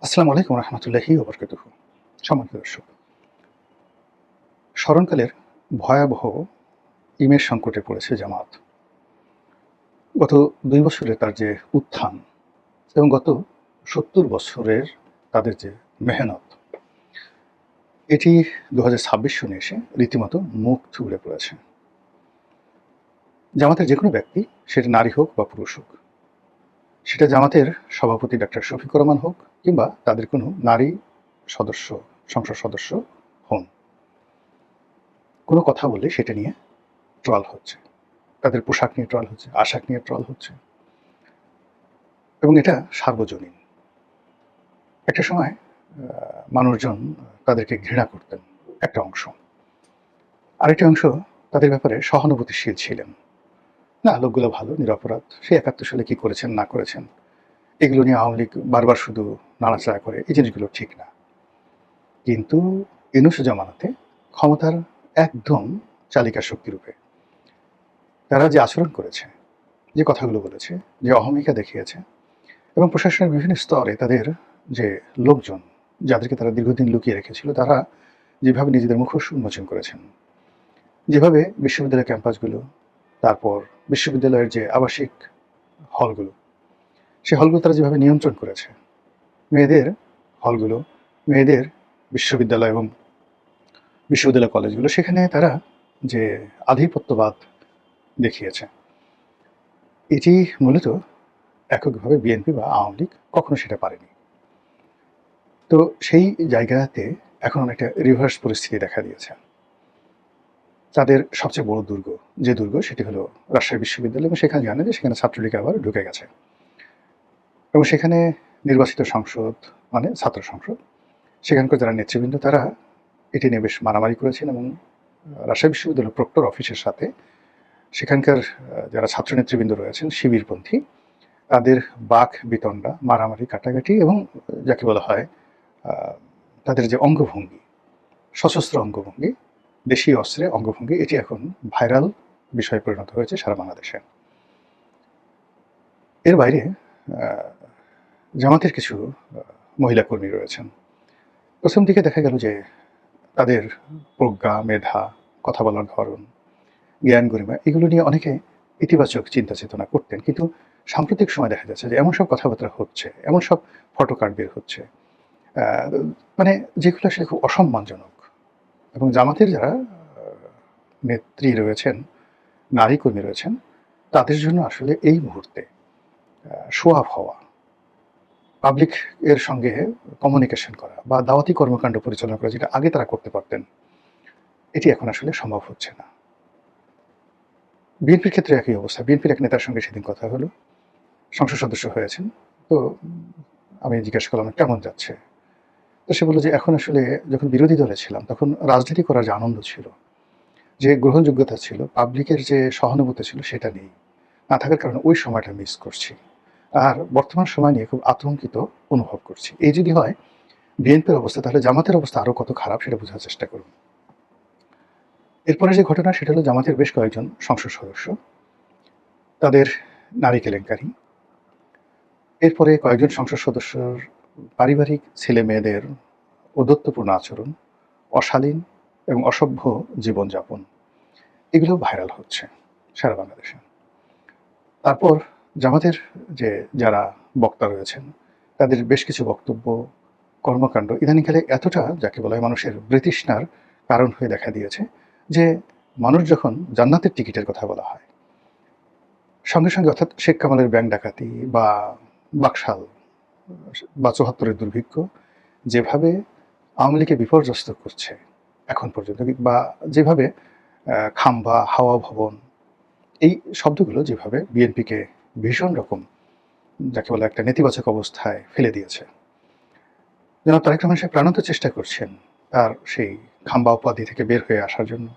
আসসালামু আলাইকুম রহমতুল্লাহি ওবরকাতুহু। সম্মানিত দর্শক, স্মরণকালের ভয়াবহ ইমেজ সংকটে পড়েছে জামাত। গত ২ বছরে তার যে উত্থান এবং গত ৭০ বছরের তাদের যে মেহনত, এটি ২০২৬ সনে এসে রীতিমতো মুখ থুবড়ে পড়েছে। জামাতের যেকোনো ব্যক্তি, সেটা নারী হোক বা পুরুষ হোক, সেটা জামাতের সভাপতি ডাক্তার শফিকুর রহমান হোক কিংবা তাদের কোনো নারী সদস্য, সংসদ সদস্য হন, কোনো কথা বললে সেটা নিয়ে ট্রল হচ্ছে। তাদের পোশাক নিয়ে ট্রল হচ্ছে, আশাক নিয়ে ট্রল হচ্ছে এবং এটা সার্বজনীন। একটা সময় মানুষজন তাদেরকে ঘৃণা করতেন একটা অংশ। আরেকটা অংশ তাদের ব্যাপারে সহানুভূতিশীল ছিলেন। না, লোকগুলো ভালো, নিরপরাধ। সে ৭১ সালে কি করেছেন না করেছেন, এগুলো নিয়ে আওয়ামী লীগ বারবার শুধু নাড়াচাড়া করে, এই জিনিসগুলো ঠিক না। কিন্তু ইউনূস জামানাতে ক্ষমতার একদম চালিকা শক্তিরূপে তারা যে আচরণ করেছে, যে কথাগুলো বলেছে, যে অহমিকা দেখিয়েছে এবং প্রশাসনের বিভিন্ন স্তরে তাদের যে লোকজন, যাদেরকে তারা দীর্ঘদিন লুকিয়ে রেখেছিল, তারা যেভাবে নিজেদের মুখোশ উন্মোচন করেছেন, যেভাবে বিশ্ববিদ্যালয় ক্যাম্পাসগুলো, তারপর বিশ্ববিদ্যালয়ের যে আবাসিক হলগুলো, সেই হলগুলো তারা যেভাবে নিয়ন্ত্রণ করেছে, মেয়েদের হলগুলো, মেয়েদের বিশ্ববিদ্যালয় এবং বিশ্ববিদ্যালয় কলেজগুলো, সেখানে তারা যে আধিপত্যবাদ দেখিয়েছে, এটি মূলত এককভাবে বিএনপি বা আওয়ামী লীগ কখনো সেটা পারেনি। তো সেই জায়গাতে এখন অনেকটা রিভার্স পরিস্থিতি দেখা দিয়েছে। তাদের সবচেয়ে বড় দুর্গ, যে দুর্গ, সেটি হলো রাজশাহী বিশ্ববিদ্যালয় এবং সেখানে জানে যে সেখানে ছাত্রলীগ আবার ঢুকে গেছে এবং সেখানে নির্বাচিত সংসদ মানে ছাত্র সংসদ, সেখানকার যারা নেতৃবৃন্দ, তারা এটি নিয়ে বেশ মারামারি করেছেন এবং রাজশাহী বিশ্ববিদ্যালয় প্রক্টর অফিসের সাথে সেখানকার যারা ছাত্র নেতৃবৃন্দ রয়েছেন শিবিরপন্থী, তাদের বাক বিতণ্ডা, মারামারি, কাটাকাটি এবং যাকে বলা হয় তাদের যে অঙ্গভঙ্গি, সশস্ত্র অঙ্গভঙ্গি, দেশীয় অস্ত্রে অঙ্গভঙ্গি, এটি এখন ভাইরাল বিষয়ে পরিণত হয়েছে সারা বাংলাদেশে। এর বাইরে জামাতের কিছু মহিলা কর্মী রয়েছেন। প্রথম দিকে দেখা গেল যে তাদের প্রজ্ঞা, মেধা, কথা বলার ধরন, জ্ঞান গরিমা, এগুলো নিয়ে অনেকে ইতিবাচক চিন্তা চেতনা করতেন। কিন্তু সাম্প্রতিক সময় দেখা যাচ্ছে যে এমন সব কথাবার্তা হচ্ছে, এমন সব ফটোকার্ড বের হচ্ছে, মানে যেগুলো আসলে খুব অসম্মানজনক। এবং জামাতের যারা নেত্রী রয়েছেন, নারী কর্মী রয়েছেন, তাদের জন্য আসলে এই মুহূর্তে শো অফ হওয়া, পাবলিক এর সঙ্গে কমিউনিকেশন করা বা দাওয়াতি কর্মকাণ্ড পরিচালনা করা, যেটা আগে তারা করতে পারতেন, এটি এখন আসলে সম্ভব হচ্ছে না। বিএনপির ক্ষেত্রে একই অবস্থা। বিএনপির এক নেতার সঙ্গে সেদিন কথা হলো, সংসদ সদস্য হয়েছেন। তো আমি জিজ্ঞাসা করলাম কেমন যাচ্ছে। তো সে বলল যে এখন আসলে যখন বিরোধী দলে ছিলাম তখন রাজনীতি করার যে আনন্দ ছিল, যে গ্রহণযোগ্যতা ছিল, পাবলিকের যে সহানুভূতি ছিল, সেটা নেই। না থাকার কারণে ওই সময়টা মিস করছি। আর বর্তমান সময় নিয়ে খুব আতঙ্কিত অনুভব করছি। এই যদি হয় বিএনপির অবস্থা, তাহলে জামাতের অবস্থা আরও কত খারাপ সেটা বোঝার চেষ্টা করুন। এরপরে যে ঘটনা, সেটা হলো জামাতের বেশ কয়েকজন সংসদ সদস্য, তাদের নারী কেলেঙ্কারি। এরপরে কয়েকজন সংসদ সদস্যর পারিবারিক ছেলে মেয়েদের ঔদ্ধত্যপূর্ণ আচরণ, অশালীন এবং অসভ্য জীবনযাপন, এগুলো ভাইরাল হচ্ছে সারা বাংলাদেশে। তারপর জামাতের যে যারা বক্তা রয়েছেন, তাদের বেশ কিছু বক্তব্য, কর্মকাণ্ড ইদানিংকালে এতটা, যাকে বলা হয়, মানুষের বিতৃষ্ণার কারণ হয়ে দেখা দিয়েছে যে মানুষ যখন জান্নাতের টিকিটের কথা বলা হয়, সঙ্গে সঙ্গে, অর্থাৎ শেখ কামালের ব্যাংক ডাকাতি বা বাকশাল বা ৭৪-এর দুর্ভিক্ষ যেভাবে আওয়ামী লীগকে বিপর্যস্ত করছে এখন পর্যন্ত, বা যেভাবে খাম্বা, হাওয়া ভবন, এই শব্দগুলো যেভাবে বিএনপিকে ভীষণ রকম, যাকে বলে, একটা নেতিবাচক অবস্থায় ফেলে দিয়েছে। জনাব তারেক রহমান সাহেব প্রাণান্ত চেষ্টা করছেন তার সেই খাম্বা উপাধি থেকে বের হয়ে আসার জন্য।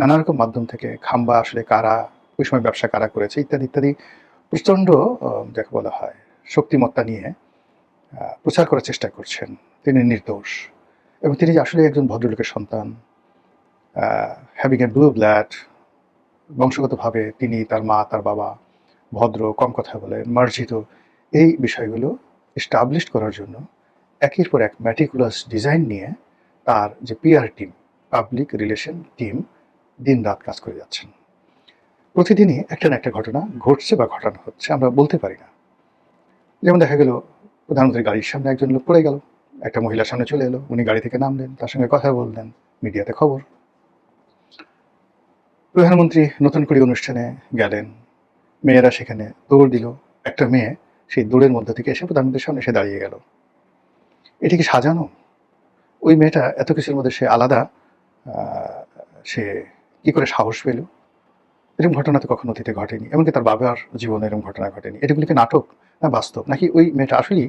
নানা রকম মাধ্যম থেকে খাম্বা আসলে কারা, ওই সময় ব্যবসা কারা করেছে, ইত্যাদি ইত্যাদি প্রচণ্ড, যাকে বলা হয়, শক্তিমত্তা নিয়ে প্রচার করার চেষ্টা করছেন তিনি নির্দোষ এবং তিনি যে আসলে একজন ভদ্রলোকের সন্তান, হ্যাভিং এ ব্লু ব্লাড, বংশগতভাবে তিনি, তার মা, তার বাবা ভদ্র, কম কথা বলেন, মার্জিত, এই বিষয়গুলো এস্টাবলিশ করার জন্য একের পর এক ম্যাটিকুলাস ডিজাইন নিয়ে তার যে PR team, public relation team, দিন রাত কাজ করে যাচ্ছেন। প্রতিদিনই একটা না একটা ঘটনা ঘটছে বা ঘটানো হচ্ছে, আমরা বলতে পারি না। যেমন দেখা গেল প্রধানমন্ত্রীর গাড়ির সামনে একজন লোক পড়ে গেল, একটা মহিলার সামনে চলে এলো, উনি গাড়ি থেকে নামলেন, তার সঙ্গে কথা বললেন, মিডিয়াতে খবর। প্রধানমন্ত্রী নতুন করে অনুষ্ঠানে গেলেন, মেয়েরা সেখানে দৌড় দিল, একটা মেয়ে সেই দৌড়ের মধ্যে থেকে এসে প্রধানমন্ত্রীর সামনে এসে দাঁড়িয়ে গেল। এটি কি সাজানো? ওই মেয়েটা এত কিছুর মধ্যে সে আলাদা, সে কি করে সাহস পেল? এরকম ঘটনা তো কখনো অতীতে ঘটেনি, এমনকি তার বাবার জীবনে এরকম ঘটনা ঘটেনি। এটাগুলি কি নাটক না বাস্তব, নাকি ওই মেয়েটা আসলেই?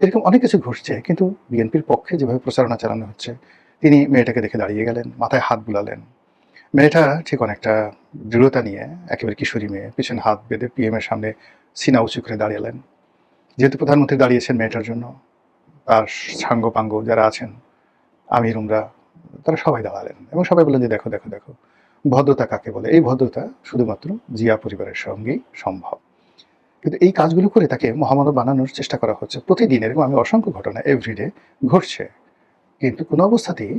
এরকম অনেক কিছু ঘটছে, কিন্তু বিএনপির পক্ষে যেভাবে প্রচারণা চালানো হচ্ছে, তিনি মেয়েটাকে দেখে দাঁড়িয়ে গেলেন, মাথায় হাত বুলালেন। মেয়েটা ঠিক অনেকটা দৃঢ়তা নিয়ে, একেবারে কিশোরী মেয়ে, পিছনে হাত বেঁধে পিএম এর সামনে সিনা উঁচু করে দাঁড়িয়েলেন। যেহেতু প্রধানমন্ত্রী দাঁড়িয়েছেন মেয়েটার জন্য, তার সাঙ্গ পাঙ্গ যারা আছেন, আমির উমরা, তারা সবাই দাঁড়ালেন এবং সবাই বললেন যে দেখো দেখো দেখো, ভদ্রতা কাকে বলে। এই ভদ্রতা শুধুমাত্র জিয়া পরিবারের সঙ্গেই সম্ভব। কিন্তু এই কাজগুলো করে তাকে মহামানব বানানোর চেষ্টা করা হচ্ছে প্রতিদিন। এরকম আমি অসংখ্য ঘটনা এভরিডে ঘটছে, কিন্তু কোনো অবস্থাতেই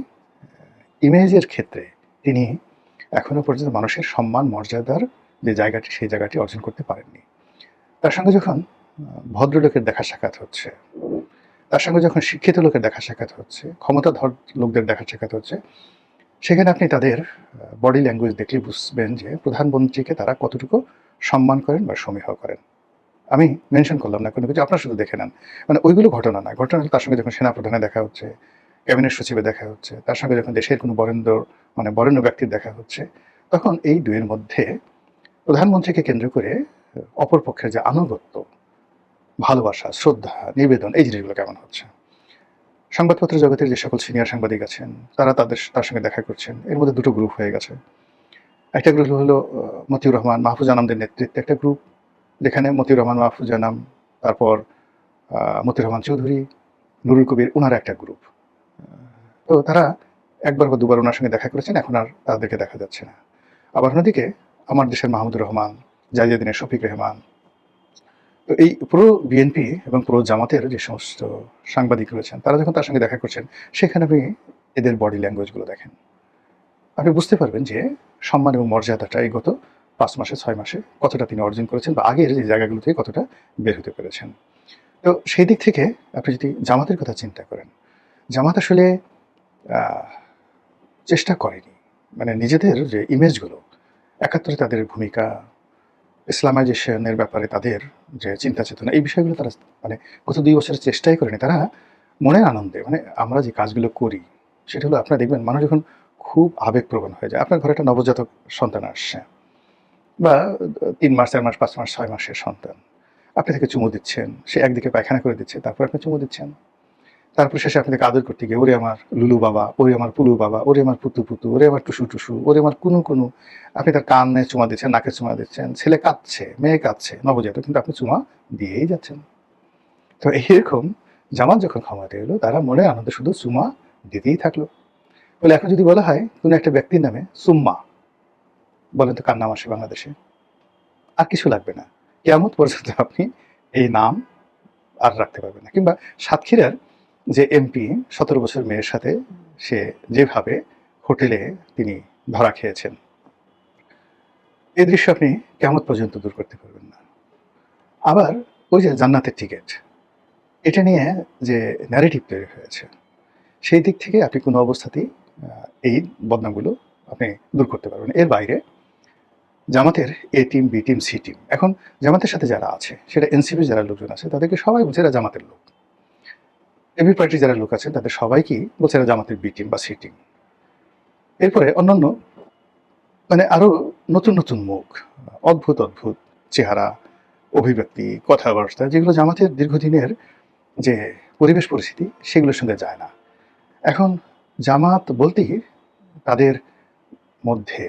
ইমেজের ক্ষেত্রে তিনি এখনো পর্যন্ত মানুষের সম্মান মর্যাদার যে জায়গাটি, সেই জায়গাটি অর্জন করতে পারেননি। তার সঙ্গে যখন ভদ্রলোকের দেখা সাক্ষাৎ হচ্ছে, তার সঙ্গে যখন শিক্ষিত লোকের দেখা সাক্ষাৎ হচ্ছে, ক্ষমতাধর লোকদের দেখা সাক্ষাৎ হচ্ছে, সেখানে আপনি তাদের বডি ল্যাঙ্গুয়েজ দেখলে বুঝবেন যে প্রধানমন্ত্রীকে তারা কতটুকু সম্মান করেন বা সমীহ করেন। আমি মেনশন করলাম না কোনো কিছু, আপনারা শুধু দেখে নেন। মানে ওইগুলো ঘটনা না, ঘটনা হলো তার সঙ্গে যখন সেনাপ্রধানের দেখা হচ্ছে, ক্যাবিনেট সচিবের দেখা হচ্ছে, তার সঙ্গে যখন দেশের কোনো বরেণ্য ব্যক্তির দেখা হচ্ছে, তখন এই দুয়ের মধ্যে প্রধানমন্ত্রীকে কেন্দ্র করে অপর পক্ষের যে আনুগত্য, ভালোবাসা, শ্রদ্ধা, নিবেদন, এই জিনিসগুলো কেমন হচ্ছে। সংবাদপত্র জগতের যে সকল সিনিয়র সাংবাদিক আছেন, তারা তার সঙ্গে দেখা করছেন। এর মধ্যে দুটো গ্রুপ হয়ে গেছে। একটা গ্রুপ হলো মতিউর রহমান, মাহফুজ আনামদের নেতৃত্বে একটা গ্রুপ, যেখানে মতিউর রহমান, মাহফুজ আনাম, তারপর মতিউর রহমান চৌধুরী, নুরুল কবির, ওনারা একটা গ্রুপ। তো তারা একবার বা দুবার ওনার সঙ্গে দেখা করেছেন, এখন আর তাদেরকে দেখা যাচ্ছে না। আবার অন্যদিকে আমার দেশের মাহমুদুর রহমান, জাহিদুদ্দিনের শফিক রেহমান, তো এই পুরো বিএনপি এবং পুরো জামাতের যে সমস্ত সাংবাদিক রয়েছেন, তারা যখন তার সঙ্গে দেখা করছেন, সেখানে আপনি এদের বডি ল্যাঙ্গুয়েজগুলো দেখেন, আপনি বুঝতে পারবেন যে সম্মান এবং মর্যাদাটা এই গত 5 মাসে 6 মাসে কতটা তিনি অর্জন করেছেন, বা আগের যে জায়গাগুলো থেকে কতটা বের হতে পেরেছেন। তো সেই দিক থেকে আপনি যদি জামাতের কথা চিন্তা করেন, জামাত আসলে চেষ্টা করেনি, মানে নিজেদের যে ইমেজগুলো, 71-এ তাদের ভূমিকা, ইসলামাইজেশনের ব্যাপারে তাদের যে চিন্তা চেতনা, এই বিষয়গুলো তারা মানে গত 2 বছরের চেষ্টাই করেনি। তারা মনের আনন্দে, মানে আমরা যে কাজগুলো করি, সেটা হলো আপনারা দেখবেন মানুষ যখন খুব আবেগপ্রবণ হয়ে যায়। আপনার ঘরে একটা নবজাতক সন্তান আসছে, বা 3 মাস, 4 মাস, 5 মাস, 6 মাসের সন্তান। আপনি তাকে চুমু দিচ্ছেন, সে একদিকে পায়খানা করে দিচ্ছে, তারপর আপনি চুমু দিচ্ছেন। তারপর শেষে আপনি তাকে আদর করতে গিয়ে, ওরে আমার লুলু বাবা, ওরে আমার পুলু বাবা, ওরে আমার পুতু পুতু, ওরে আমার টুসু টুসু, ওরে আমার কুনু কুনু, আপনি তার কানে চুমা দিচ্ছেন, নাকে চুমা দিচ্ছেন। ছেলে কাঁদছে, মেয়ে কাঁদছে, নবজাতক, কিন্তু আপনি চুমা দিয়েই যাচ্ছেন। তো এইরকম জামাত যখন ক্ষমতায় এলো, তারা মনে আনন্দে শুধু চুমা দিতেই থাকলো। বলে এখন যদি বলা হয় কোনো একটা ব্যক্তির নামে সুম্মা, বলেন তো কার নাম আসে বাংলাদেশে? আর কিছু লাগবে না, কিয়ামত পর্যন্ত আপনি এই নাম আর রাখতে পারবেন না। কিংবা সাতক্ষীরার যে এমপি 17 বছর মেয়ের সাথে সে যেভাবে হোটেলে তিনি ধরা খেয়েছেন, এই দৃশ্য আপনি কিয়ামত পর্যন্ত দূর করতে পারবেন না। আবার ওই যে জান্নাতের টিকিট, এটা নিয়ে যে ন্যারেটিভ তৈরি হয়েছে, সেই দিক থেকে আপনি কোনো অবস্থাতেই এই বদনামগুলো আপনি দূর করতে পারবেন। এর বাইরে জামাতের A team, B team, C team, এখন জামাতের সাথে যারা আছে, সেটা এনসিপির যারা লোকজন আছে, তাদেরকে সবাই বলছে এরা জামাতের লোক। এবি পার্টির যারা লোক আছেন, তাদের সবাইকেই বলছে এরা জামাতের বি টিম বা সি টিম। এরপরে অন্যান্য, মানে আরো নতুন নতুন মুখ, অদ্ভুত অদ্ভুত চেহারা, অভিব্যক্তি, কথাবার্তা, যেগুলো জামাতের দীর্ঘদিনের যে পরিবেশ পরিস্থিতি, সেগুলোর সঙ্গে যায় না। এখন জামাত বলতেই তাদের মধ্যে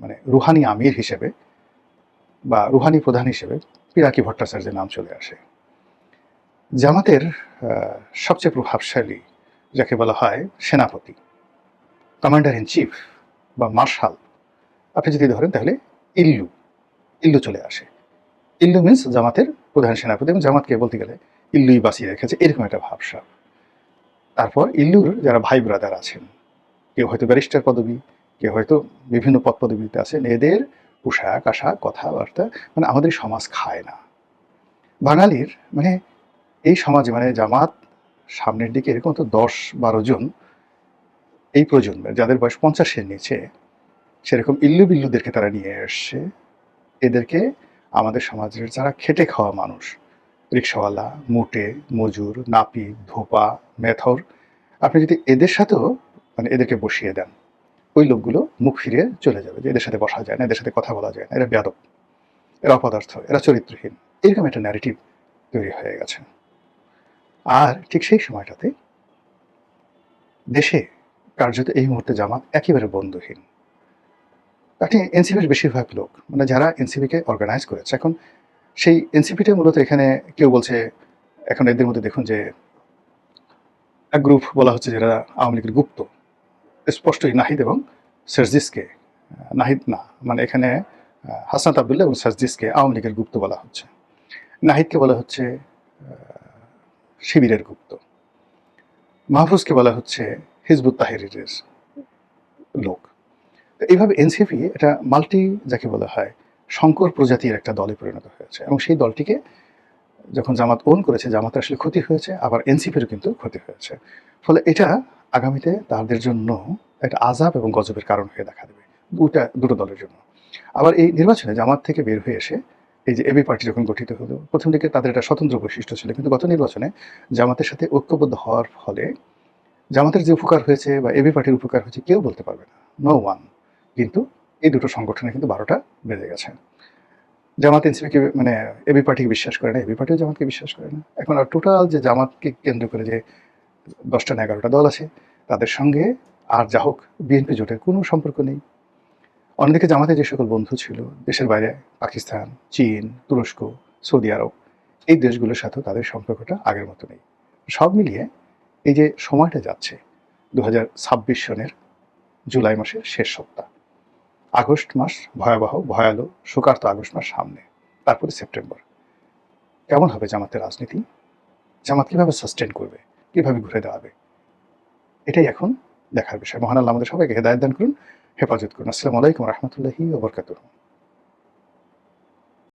মানে রুহানি আমির হিসেবে বা রুহানি প্রধান হিসেবে পিনাকি ভট্টাচার্যের নাম চলে আসে। জামাতের সবচেয়ে প্রভাবশালী যাকে বলা হয় সেনাপতি, কমান্ডার ইন চিফ বা মার্শাল, আপনি যদি ধরেন তাহলে ইল্লু চলে আসে। ইল্লু মিন্স জামাতের প্রধান সেনাপতি, এবং জামাতকে বলতে গেলে ইল্লুই বাঁচিয়ে রেখেছে, এরকম একটা ভাবসাব। তারপর ইল্লুর যারা ভাই ব্রাদার আছেন, কেউ হয়তো ব্যারিস্টার পদবি, কেউ হয়তো বিভিন্ন পদ পদবিতে আছেন, এদের পোশাক আশাক কথাবার্তা মানে আমাদের সমাজ খায় না। বাঙালির মানে এই সমাজে মানে জামাত সামনের দিকে এরকম তো 10-12 জন এই প্রজন্মের যাদের বয়স 50-এর নিচে সেরকম ইল্লু বিল্লুদেরকে তারা নিয়ে এসছে। এদেরকে আমাদের সমাজের যারা খেটে খাওয়া মানুষ, রিক্সাওয়ালা, মুটে, মজুর, নাপিত, ধোপা, মেথর, আপনি যদি এদের সাথেও মানে এদেরকে বসিয়ে দেন, ওই লোকগুলো মুখ ফিরিয়ে চলে যাবে যে এদের সাথে বসা যায় না, এদের সাথে কথা বলা যায় না, এরা বেয়াদব, এরা অপদার্থ, এরা চরিত্রহীন, এরকম একটা ন্যারেটিভ তৈরি হয়ে গেছে। আর ঠিক সেই সময়টাতে দেশে কার্যত এই মুহূর্তে জামাত একেবারে বন্ধুহীন। আপনি এনসিপির বেশিরভাগ লোক মানে যারা এনসিপিকে অর্গানাইজ করেছে, এখন সেই এনসিপিটা মূলত এখানে কেউ বলছে, এখন এদের মধ্যে দেখুন যে এক গ্রুপ বলা হচ্ছে যারা আওয়ামী লীগের গুপ্ত, স্পষ্টই নাহিদ এবং সার্জিসকে, নাহিদ না মানে এখানে হাসনাত আবদুল্লাহ এবং সার্জিসকে আওয়ামী লীগের গুপ্ত বলা হচ্ছে, নাহিদকে বলা হচ্ছে শিবিরের গুপ্ত, মাহফুজকে বলা হচ্ছে হিজবুত তাহরিরের লোক। তো এইভাবে এনসিপি এটা মাল্টি যাকে বলা হয় শঙ্কর প্রজাতির একটা দলে পরিণত হয়েছে, এবং সেই দলটিকে যখন জামাত ওন করেছে জামাতের আসলে ক্ষতি হয়েছে, আবার এনসিপিরও কিন্তু ক্ষতি হয়েছে। ফলে এটা আগামীতে তাদের জন্য একটা আযাব এবং গজবের কারণ হয়ে দেখা দেবে দুটো দলের জন্য। আবার এই নির্বাচনে জামাত থেকে বের হয়ে এসে এই যে এবি পার্টি যখন গঠিত হলো, প্রথম দিকে তাদের একটা স্বতন্ত্র বৈশিষ্ট্য ছিল, কিন্তু গত নির্বাচনে জামাতের সাথে ঐক্যবদ্ধ হওয়ার ফলে জামাতের যে উপকার হয়েছে বা এবি পার্টির উপকার হয়েছে কেউ বলতে পারবে না, নো ওয়ান। কিন্তু এই দুটো সংগঠনে কিন্তু 12টা বেজে গেছে। জামাত এনসিপিকে মানে এবি পার্টিকে বিশ্বাস করে না, এবি পার্টিও জামাতকে বিশ্বাস করে না। এখন আর টোটাল যে জামাতকে কেন্দ্র করে যে 10টা না 11টা দল আছে তাদের সঙ্গে আর যা হোক বিএনপি জোটের কোনো সম্পর্ক নেই। অন্যদিকে জামাতে যে সকল বন্ধু ছিল দেশের বাইরে, পাকিস্তান, চীন, তুরস্ক, সৌদি আরব, এই দেশগুলোর সাথেও তাদের সম্পর্কটা আগের মতো নেই। সব মিলিয়ে এই যে সময়টা যাচ্ছে 2026 সনের জুলাই মাসের শেষ সপ্তাহ, আগস্ট মাস ভয়াবহ ভয়ালো শোকার্ত আগস্ট মাস সামনে, তারপরে সেপ্টেম্বর। কেমন হবে জামাতের রাজনীতি, জামাত কিভাবে সাস্টেন করবে, কিভাবে ঘুরে দাঁড়াবে, এটাই এখন দেখার বিষয়। মহান আল্লাহ আমাদের সবাইকে হেদায়েত দান করুন, হেফাজত করুন। আসসালামু আলাইকুম রহমতুল্লাহি ওয়া বারাকাতুহু।